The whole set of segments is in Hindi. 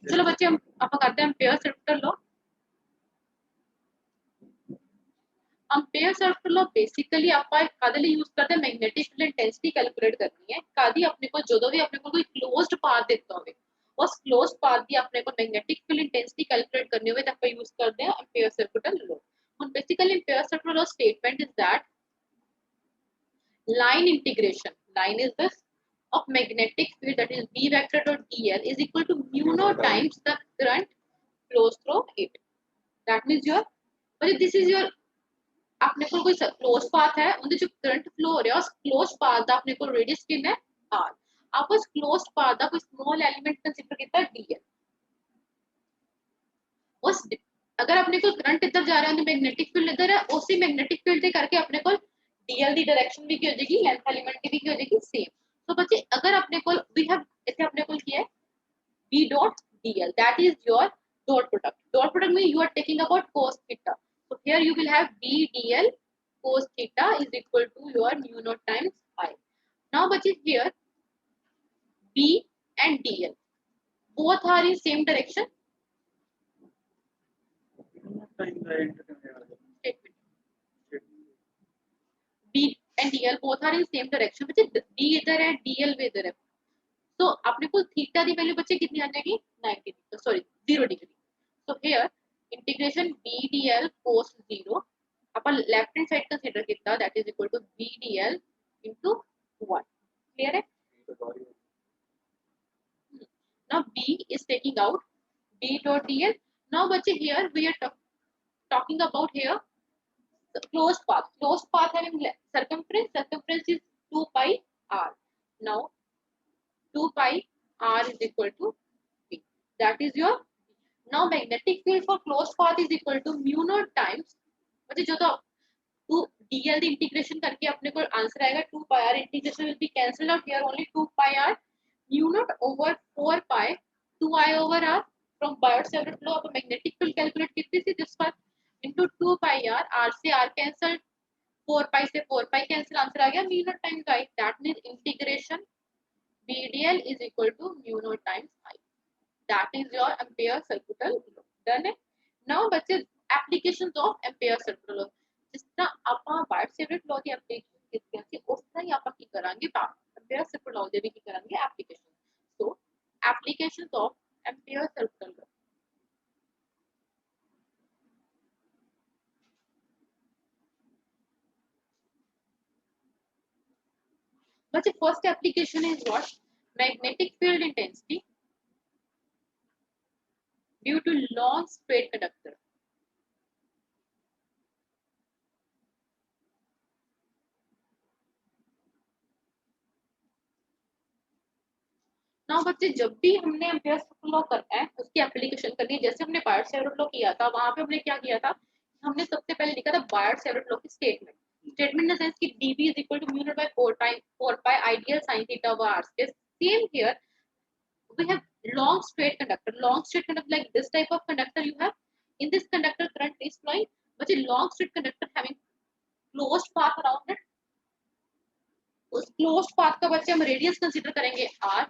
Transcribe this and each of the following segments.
चलो बच्चे हम आप करते हैं ampere circular law. Ampere circular law basically ਆਪਾਂ ਕਾਦੇ ਲਈ ਯੂਜ਼ ਕਰਦੇ ਹਾਂ ਮੈਗਨੈਟਿਕ ਫੀਲਡ ਇੰਟੈਂਸਿਟੀ ਕੈਲਕੂਲੇਟ ਕਰਨੀ ਹੈ ਕਾਦੀ ਆਪਣੇ ਕੋਲ ਜਦੋਂ ਵੀ ਆਪਣੇ ਕੋਲ ਕੋਈ ਕਲੋਜ਼ਡ ਪਾਥ ਦਿੱਤਾ ਹੋਵੇ ਉਸ ਕਲੋਜ਼ਡ ਪਾਥ ਦੀ ਆਪਣੇ ਕੋਲ ਮੈਗਨੈਟਿਕ ਫੀਲਡ ਇੰਟੈਂਸਿਟੀ ਕੈਲਕੂਲੇਟ ਕਰਨੀ ਹੋਵੇ ਤਾਂ ਆਪਾਂ ਯੂਜ਼ ਕਰਦੇ ਹਾਂ एम्पेयर सर्कुलर लॉ। ਹੁਣ basically ampere circular law statement is that line integration line is this of magnetic field that is B vector dot dl is equal to mu naught times the current flows through it that means your but this is your अपने को कोई क्लोज पाथ है उनके जो करंट फ्लो हो रहा है उस क्लोज पाथ ਦਾ अपने को रेडियस कितना है r आप उस क्लोज पाथ ਦਾ कोई स्मॉल एलिमेंट कंसीडर किया dl उस अगर अपने को करंट इधर जा रहा है तो मैग्नेटिक फील्ड इधर है उसी मैग्नेटिक फील्ड से करके अपने को dl दी डायरेक्शन भी की हो जाएगी लेंथ एलिमेंट की भी की हो जाएगी सेम। तो बच्चे अगर अपने को वी हैव इसे अपने को किया है b dot dl that is your dot product means you are taking about cos theta so here you will have b dl cos theta is equal to your mu naught times I। now बच्चे here b and dl both are in same direction statement b and dl both are in same direction बच्चे b इधर है dl भी इधर है तो अपने को थीटा दी वैल्यू बच्चे कितनी आ जाएगी 90 सॉरी 0 डिग्री। so here integration b dl cos 0 अपन लेफ्ट हैंड साइड कंसीडर कितना that is equal to b dl into 1 clear है। now b is taking out b dot dl now बच्चे here we are talking about here the closed path having circumference is 2 pi r now 2 pi r is equal to b that is your now magnetic field for closed path is equal to mu naught times मतलब जो तो 2 dl the integration करके अपने को आंसर आएगा 2 pi r integration will be cancelled out here only 2 pi r mu naught over 4 pi 2 I over r from Biot-Savart law अब magnetic field calculate कितनी थी this one into 2 pi r से r cancelled 4 pi से 4 pi cancel आंसर आ गया mu naught times I that means integration b dl is equal to mu naught times I that is your ampere circular law done है। नाउ बच्चे applications of Ampere circular law जिस तरह ਆਪਾਂ बायोट-सेवर्ट लॉ ਦੀ ਐਪਲੀਕੇਸ਼ਨ ਕੀਤੀ ਸੀ ਉਸ ਤਰ੍ਹਾਂ ਹੀ ਆਪਾਂ ਕੀ ਕਰਾਂਗੇ एम्पेयर सर्कुलर लॉ ਦੇ ਵੀ ਕੀ ਕਰਾਂਗੇ application. So applications of Ampere circular law बच्चे first application is what magnetic field intensity due to long straight conductor now बच्चे जब भी हमने एम्पेयर सर्कुलर लॉ करना है उसकी एप्लीकेशन करनी है जैसे हमने बायोट-सेवर्ट लॉ किया था वहां पे हमने क्या किया था हमने सबसे पहले लिखा था बायोट-सेवर्ट लॉ की स्टेटमेंट इन द सेंस कि dB is equal to mu naught by 4 pi ideal sin theta over r space same here we have long straight conductor like this type of conductor you have in this conductor current is flowing but a long straight conductor having closed path around it उस क्लोज्ड पाथ का बच्चे हम रेडियस कंसीडर करेंगे r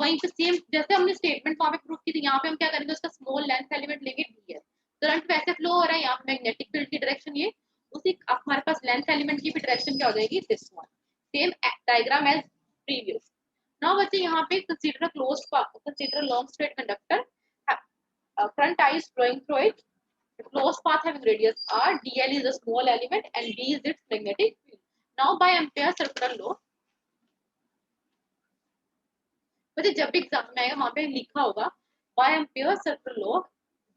वहीं पे सेम जैसे हमने स्टेटमेंट वहां पे प्रूव की थी यहाँ पे हम क्या करेंगे उसका स्मॉल लेंथ एलिमेंट लेंगे ds करंट वैसे फ्लो हो रहा है यहाँ पे मैग्नेटिक फील्ड की डायरेक्शन ये उसी हमारे पास लेंथ एलिमेंट की भी डायरेक्शन क्या हो जाएगी this one same diagram as previous. Now बच्चे यहाँ पे consider closed path consider long straight conductor front eye is flowing through it the closed path having radius r dl is a small element and d is its magnetic field। now by ampere circular law बच्चे जब भी एग्जाम में आएगा वहां पे लिखा होगा by Ampere circular law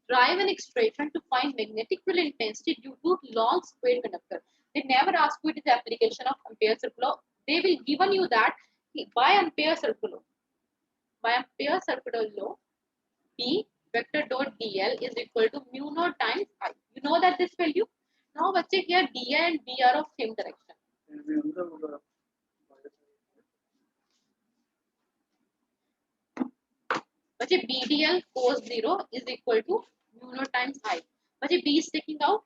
drive an expression to find magnetic field intensity due to long straight conductor they never ask you it is application of ampere circular law they will given you that by ampere circular law b vector dot dl is equal to mu naught times I you know that this value now बच्चे here dl and b are of same direction बच्चे BDL cos 0 is equal to mu naught times I बच्चे B is taking out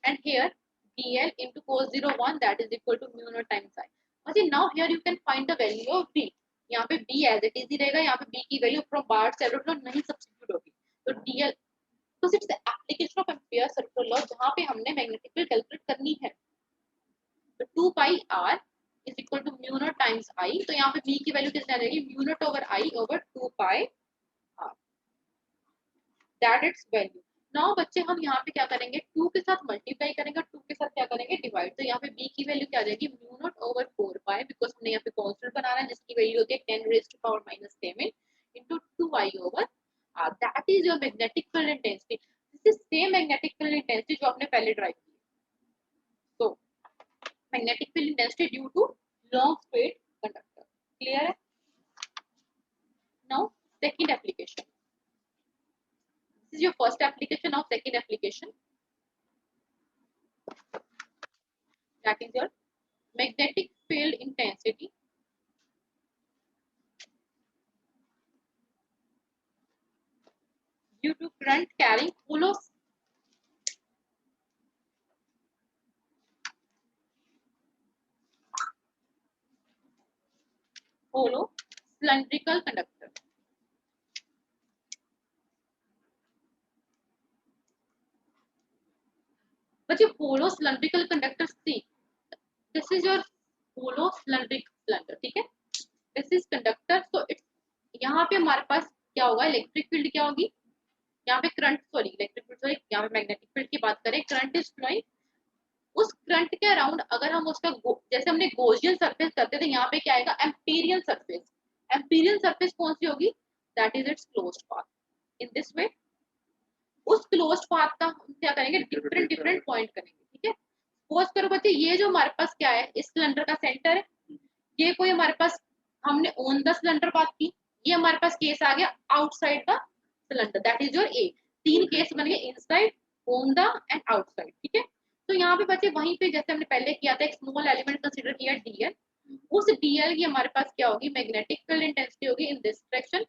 and here DL into cos 0 1 that is equal to mu naught times I बच्चे now here you can find the value of B यहाँ पे B as it is ही रहेगा यहाँ पे B की वैल्यू from बायोट-सेवर्ट लॉ नहीं सब्स्टिट्यूट यहाँ पे b की वैल्यू कितनी आ जाएगी, mu naught over I over 2 pi r, that its value. Now बच्चे हम यहाँ पे क्या करेंगे, 2 के साथ मल्टीप्लाई करेंगे, 2 के साथ क्या करेंगे डिवाइड, तो यहाँ पे b की वैल्यू क्या आ जाएगी, mu naught over 4 pi, because हमने यहाँ पे कांस्टेंट बनाना है जिसकी वैल्यू होती है 10 raise to power minus 7 into 2i over r, that is your magnetic field intensity. This is same magnetic field intensity जो आपने पहले ड्राइव की। तो magnetic field intensity due to long straight conductor, clear है। Now second application, this is your first application. Now second application, that is your magnetic field intensity due to current carrying hollow cylindrical conductor। but your hollow cylindrical conductor, see, this is your hollow cylindrical cylinder, ठीक है, this is conductor, so it's, यहाँ पे हमारे पास क्या होगा, इलेक्ट्रिक फील्ड क्या होगी, यहाँ पे current, sorry electric field, sorry यहाँ पे मैग्नेटिक फील्ड की बात करें, करंट इज फ्लोइंग, उस करंट के अराउंड अगर हम उसका जैसे हमने गॉसियन सरफेस करते थे, यहाँ पे क्या आएगा, एम्पीरियल सरफेस। एम्पीरियल सरफेस कौन सी होगी, that is it's closed path. In this वे उस क्लोज्ड पाथ का हम क्या करेंगे, डिफरेंट डिफरेंट पॉइंट करेंगे, ठीक है। सपोज करो बच्चे ये जो हमारे पास क्या है, इस सिलेंडर का सेंटर है, ये कोई हमारे पास, हमने ऑन द सिलेंडर बात की, ये हमारे पास केस आ गया outside the cylinder, that is your A. तीन केस बन गए, inside, on the and outside, ठीक है। तो यहाँ पे बच्चे वहीं पे जैसे हमने पहले किया था, एक स्मॉल एलिमेंट कंसीडर किया डीएल, उस डीएल की हमारे पास क्या होगी, मैग्नेटिक फील्ड इंटेंसिटी होगी इन दिस डायरेक्शन,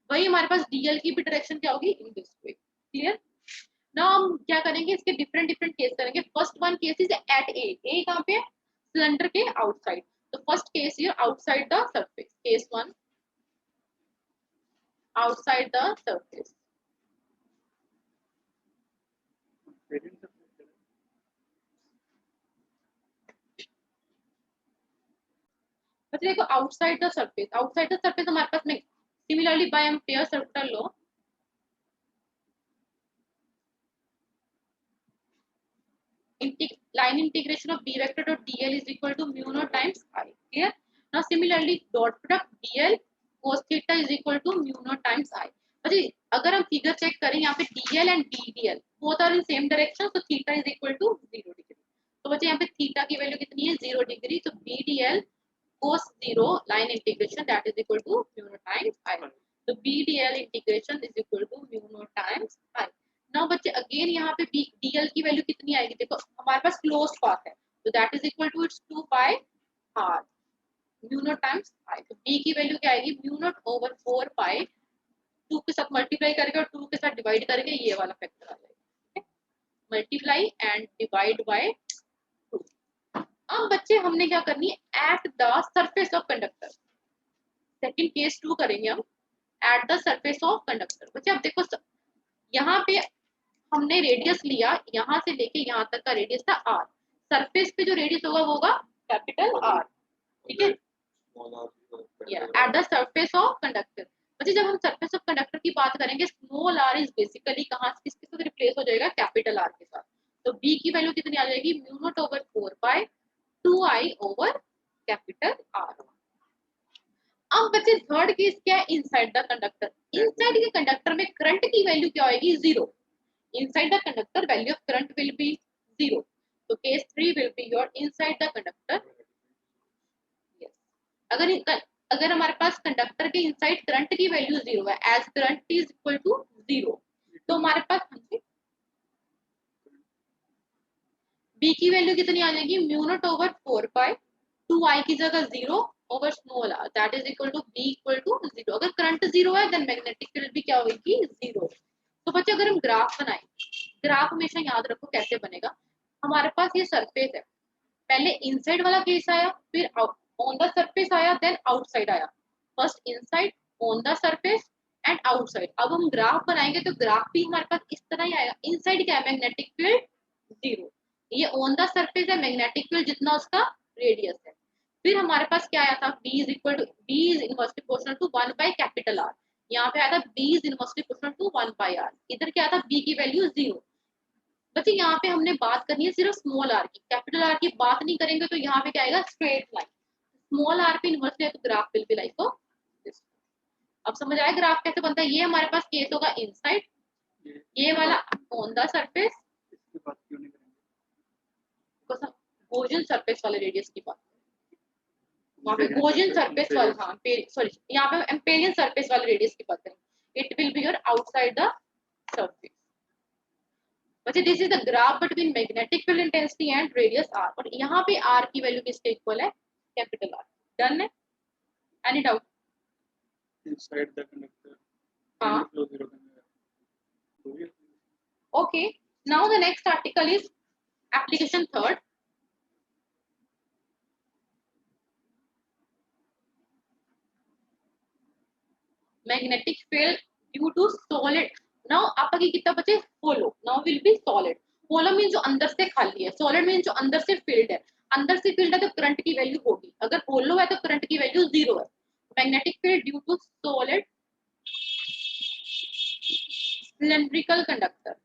वही हमारे पास डीएल की भी डायरेक्शन क्या होगी, in this way, clear. Now हम क्या करेंगे, इसके डिफरेंट डिफरेंट केस करेंगे। First one case is at A कहाँ पे, सिलेंडर के आउटसाइड, तो first case here outside the surface, case one outside the surface। बच्चे देखो outside the surface, outside the surface हमारे पास में similarly by Ampere circular law, line integration of b vector dot dl is equal to mu naught times I, clear। Now similarly dot product dl cos theta is equal to mu naught times I। बच्चे अगर हम फिगर चेक करें, यहाँ पे dl and bdl both are in same direction, so theta is equal to 0 degree. तो बच्चे यहाँ पे थीटा की वैल्यू कितनी है, 0 डिग्री, तो bdl cos 0 line integration that is equal to mu naught times I। तो bdl integration is equal to mu naught times I। Now बच्चे अगेन यहाँ पे dl की वैल्यू कितनी आएगी, देखो हमारे पास क्लोज्ड पाथ है, तो that is equal to its 2 pi r mu naught times i। तो b की वैल्यू क्या आएगी, म्यू नॉट ओवर 4 पाई, 2 के साथ मल्टीप्लाई करके और 2 के साथ डिवाइड करके ये वाला फैक्टर आ जाएगा, मल्टीप्लाई एंड डिवाइड बाय 2। अब बच्चे हमने क्या करनी है, at the surface of conductor, second case 2 करेंगे हम, at the surface of conductor. बच्चे अब देखो यहाँ पे हमने रेडियस लिया, यहाँ से लेके यहाँ तक का रेडियस था r, सरफेस पे जो रेडियस होगा वो होगा कैपिटल R, ठीक है, at the surface of conductor. बच्चे जब हम सरफेस ऑफ कंडक्टर की बात करेंगे, स्मॉल r इज बेसिकली कहाँ किसके साथ रिप्लेस हो जाएगा, कैपिटल R के साथ। तो b की वैल्यू कितनी आ जाएगी, mu naught over 4 by 2i over capital R। अब बच्चे थर्ड केस क्या है, इनसाइड द कंडक्टर। इनसाइड के कंडक्टर में करंट की वैल्यू क्या होगी, 0। inside the conductor value of current will be 0, so case 3 will be your inside the conductor। yes, अगर हमारे पास कंडक्टर के इनसाइड करंट की वैल्यू 0 है, as current is equal to 0, तो हमारे पास b की वैल्यू कितनी आ जाएगी, म्यू नॉट ओवर 4 पाई 2i की जगह 0 over small r, that is equal to b equal to 0। अगर करंट 0 है देन मैग्नेटिक फील्ड भी क्या होगी, 0। तो बच्चे अगर हम ग्राफ बनाएं, ग्राफ हमेशा याद रखो कैसे बनेगा, हमारे पास ये सरफेस है, पहले इनसाइड वाला केस आया, फिर ऑन द सरफेस आया, देन आउटसाइड आया, first inside, on the surface and outside. अब हम ग्राफ बनाएंगे तो ग्राफ भी हमारे पास इस तरह ही आएगा, इनसाइड क्या है, मैग्नेटिक फील्ड 0, ये ऑन द सरफेस है, मैग्नेटिक फील्ड जितना उसका रेडियस है, फिर हमारे पास क्या आया था, b is equal to, b is inversely proportional to 1 by capital R। यहाँ पे आया था b is inversely proportional to 1 by R। इधर क्या आया था, b की वैल्यू 0। बच्चे यहाँ पे हमने बात करनी है सिर्फ स्मॉल r की, कैपिटल R की बात नहीं करेंगे तो यहाँ पे क्या आएगा, स्ट्रेट लाइन। स्मॉल r पे इन्वर्सली है तो graph will be like this. अब समझ आया ग्राफ कैसे बनता है। ये हमारे पास केस होगा इनसाइड, ये वाला ऑन द सरफेस, इसकी बात क्यों नहीं करेंगे? गोजन सरफेस वाले रेडियस की बात, वहाँ पे गोजन सरफेस वाले, हाँ सॉरी यहाँ पे एम्पेरियन सरफेस वाले रेडियस की बात करें। It will be your outside the surface. बच्चे this is the graph between magnetic field intensity and radius r, और यहाँ पे r की वैल्यू किसके इक्वल है, कैपिटल R। डन है, any doubt? Inside the conductor हाँ फ्लो जीरो करने का। Okay, now the next article is application third. Magnetic field due to solid. Now आपका कितना बचे, hollow. Now will be solid. Hollow mean जो अंदर से खाली है, सॉलिड मीन जो अंदर से फील्ड है। अंदर से फील्ड है तो करंट की वैल्यू होगी, अगर होलो है तो करंट की वैल्यू 0 है। Magnetic field due to solid cylindrical conductor.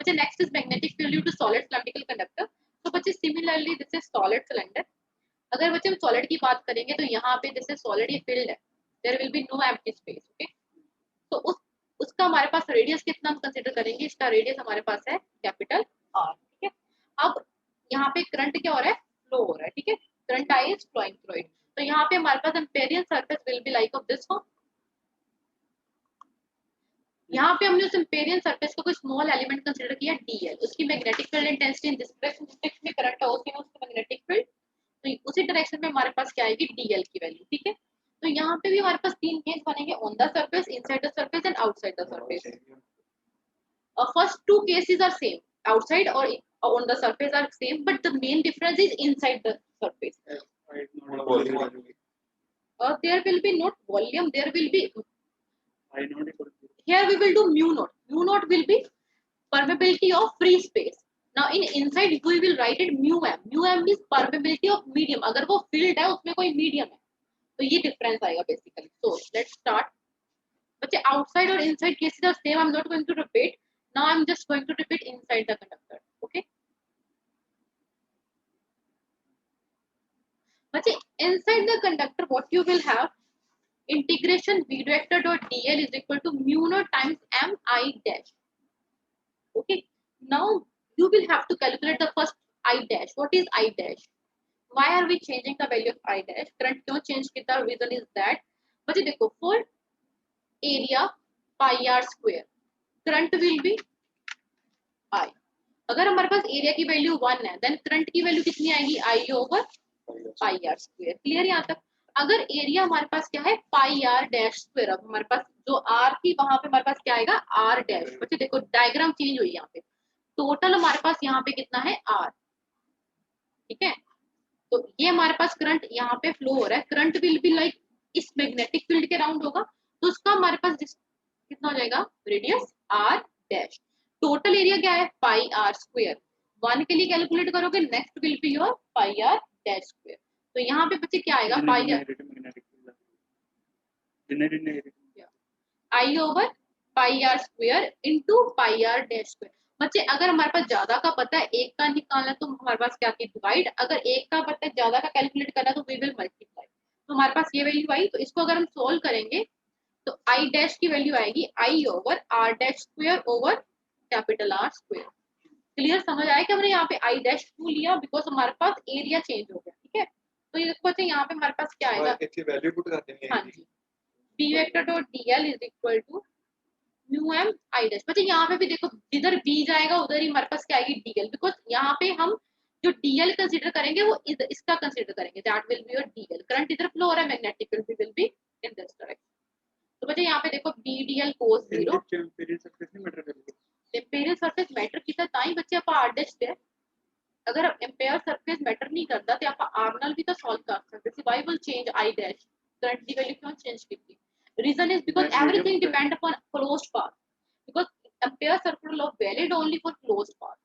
बच्चे next is magnetic field due to solid cylindrical conductor. तो बच्चे similarly this is solid cylinder. अगर बच्चे हम सॉलिड की बात करेंगे तो यहाँ पे जैसे सॉलिड ये फील्ड है, there will be no empty space. Okay, तो उसका हमारे पास रेडियस कितना हम कंसीडर करेंगे, इसका रेडियस हमारे पास है कैपिटल R। ठीक है, अब यहाँ पे करंट क्या हो रहा है, फ्लो हो रहा है। ठीक है, current I is flowing through it. तो यहाँ पे हमारे पास Amperian surface will be like of this form. यहाँ पे हमने उस एम्पेरियन सरफेस को कोई स्मॉल एलिमेंट कंसीडर किया dl, उसकी magnetic field intensity in this direction, जिस डायरेक्शन में करंट है उसकी उसकी मैग्नेटिक फील्ड, तो उसी डायरेक्शन में हमारे पास क्या आएगी, dl की वैल्यू। ठीक है, तो यहाँ पे भी हमारे पास तीन केस बनेंगे, on the surface, inside the surface and outside the surface. First two cases are same, outside or on the surface are same, but the main difference is inside the surface. There will be not volume, there will be, here we will do mu naught. Mu naught will be permeability of free space. Now in inside we will write it mu m. Mu m is permeability of medium. अगर वो filled है उसमें कोई medium है तो ये difference आएगा basically. So let's start. बच्चे outside और inside cases are same. I'm not going to repeat. Now I'm just going to repeat inside the conductor. Okay. बच्चे inside the conductor what you will have, integration v vector dot dl is equal to mu naught times m I dash. Okay, now you will have to calculate the first I dash. What is I dash? Why are we changing the value of I dash? Current क्यों change किया? Reason is that बच्चे देखो, for area pi r square current will be I। अगर हमारे पास एरिया की वैल्यू 1 है देन करंट की वैल्यू कितनी आएगी, I over pi are square. Clear यहाँ तक? अगर एरिया हमारे पास क्या है, पाई आर डैश स्क्वायर, अब हमारे पास जो आर थी वहां पे हमारे पास क्या आएगा, आर डैश। बच्चे देखो डायग्राम चेंज हुई यहाँ पे, टोटल हमारे पास यहाँ पे कितना है, आर। ठीक है, तो ये हमारे पास करंट यहाँ पे फ्लो हो रहा है, करंट विल बी लाइक इस मैग्नेटिक फील्ड के राउंड होगा, तो उसका हमारे पास कितना हो जाएगा, radius r dash. Total area क्या है, पाई आर स्क्वायर। 1 के लिए कैलकुलेट करोगे, next will be your pi are dash square. तो यहाँ पे बच्चे क्या आएगा, pi I over pi are square into pi are dash square. बच्चे अगर हमारे पास ज्यादा का पता है, एक का निकालना है तो हमारे पास क्या की डिवाइड, अगर एक का पता है ज्यादा का कैलकुलेट करना है तो वी विल मल्टीप्लाई। तो हमारे पास ये वैल्यू आई, तो इसको अगर हम सोल्व करेंगे तो आई डैश की वैल्यू आएगी I over r dash square over capital r square. Clear, समझ आया कि हमने यहाँ पे आई डैश क्यों लिया, बिकॉज हमारे पास एरिया चेंज हो गया। ठीक है, तो ये देखो बच्चे यहाँ पे हमारे पास क्या आएगा, वैल्यू पुट कर देंगे। हाँ जी, b vector dot dl is equal to mu m i dash. बच्चे यहाँ पे भी देखो जिधर b जाएगा उधर ही हमारे पास क्या आएगी, dl, बिकॉज यहाँ पे हम जो dl कंसीडर करेंगे वो इसका कंसीडर करेंगे, that will be your dl। Current इधर फ्लो हो रहा है, magnetic field will be in this direction. तो बच्चे यहाँ पे देखो b dl cos 0, Amperian surface matter कितना ताई बच्चे आप r डैश पे, अगर एम्पेयर सरफेस मैटर नहीं करता तो आप r ਨਾਲ भी तो सॉल्व कर सकते सी, why will change I dash current की value क्यों change की थी? Reason is because Medium everything पे- depend upon closed path, because ampere circular law valid only for closed path.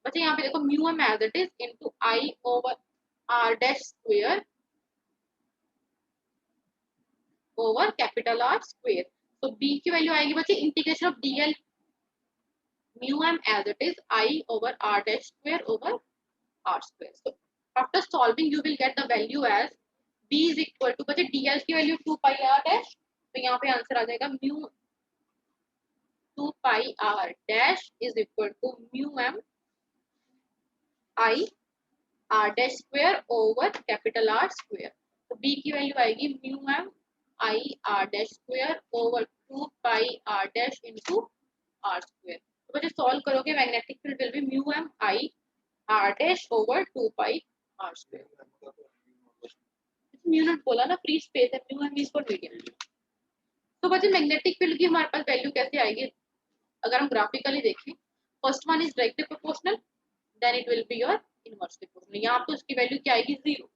बच्चे यहाँ पे देखो mu M as it is into I over r dash square over capital r square. तो बी की वैल्यू आएगी बच्चे integration of dl mu M as it is I over r dash square over r square. So after solving you will get the value as b is equal to बच्चे डीएल की वैल्यू 2 पाई आर डैश, तो यहाँ पे आंसर आ जाएगा mu 2 pi are dash is equal to mu M I r dash square over capital r square. तो b की वैल्यू आएगी mu M I r dash square over 2 pi are dash into r square. तो बच्चे सॉल्व करोगे magnetic field will be mu M I r dash over 2 pi are square. Mu naught बोला ना, फ्री स्पेस है, mu M is for medium. तो बच्चे मैग्नेटिक फील्ड की हमारे पास वैल्यू कैसे आएगी अगर हम ग्राफिकली देखें. First one is directly proportional, then it will be your inversely proportional. यहाँ पे उसकी वैल्यू क्या आएगी 0.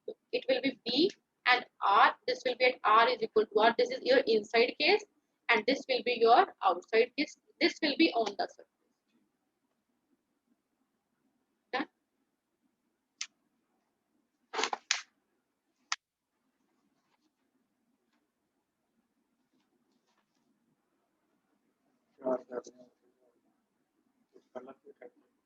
It will be B and R. This will be at R is equal to R. This is your inside case and this will be your outside case. This will be on the surface. Done? चार कर रहे हैं। तो कलर पे करते हैं।